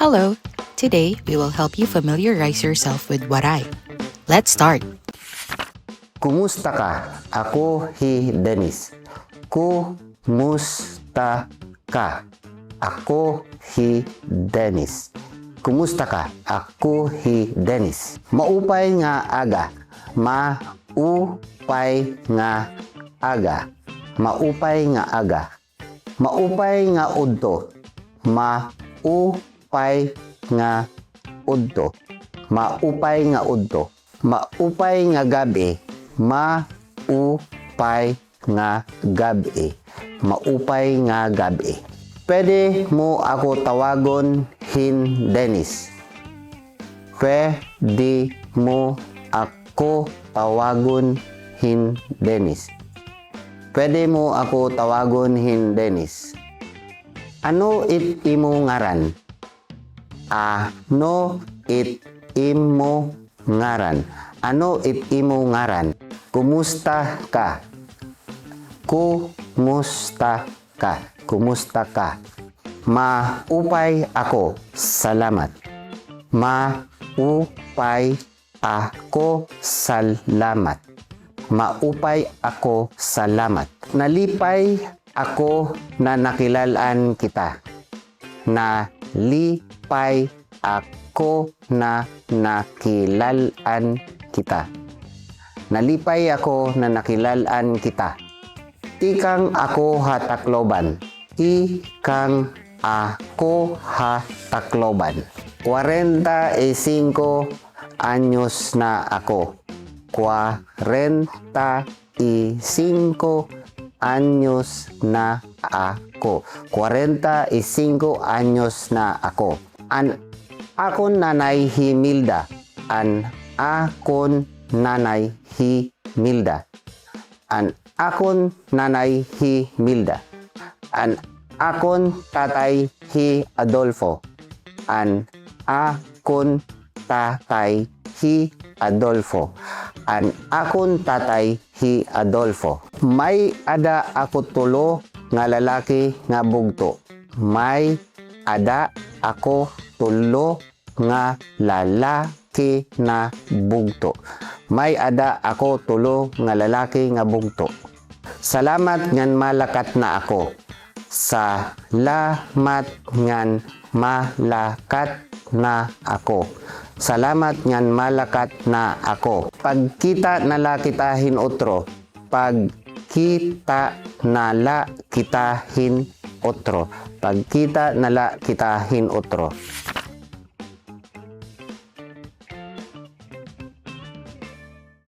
Hello. Today, we will help you familiarize yourself with waray. Let's start. Kumusta ka? Ako si Dennis. Kumusta ka? Ako si Dennis. Kumusta ka? Ako si Dennis. Maupay nga aga. Maupay nga aga. Maupay nga aga. Maupay nga udto. Maupay nga udto. Maupay nga udto. Maupay nga gabi. Maupay nga gabi. Maupay nga gabi. Pwede mo ako tawagon hin Dennis. Pwede mo ako tawagon hin Dennis. Pwede mo ako tawagon hin Dennis. Ano it imo ngaran? Ano it imo ngaran? Ano it imo ngaran? Kumusta ka? Kumusta ka? Kumusta ka? Maupay ako. Salamat. Maupay ako. Salamat. Maupay ako. Salamat. Nalipay ako na nakilalaan kita. Nalipay ako na nakilalaan kita. Nalipay ako na nakilalaan kita. Tikang ako hatakloban. Tikang ako hatakloban. 45 anyos na ako. 45 anyos na ako. 45 anyos na ako. Akon nanay Himilda. Akon nanay Himilda. Akon nanay Himilda. Akon tatay Hi Adolfo. Akon tatay Hi Adolfo. Akon tatay Hi Adolfo. May ada ako tulo nga lalaki nga bugto. May ada ako tulo nga lalaki na bugto. May ada ako tulo nga lalaki nga bugto. Salamat ngan malakat na ako. Salamat ngan malakat na ako. Salamat ngan malakat na ako. Pagkita nala kita hin otro. Pagkita nala kita hin otro. Pagkita nala kita hin otro.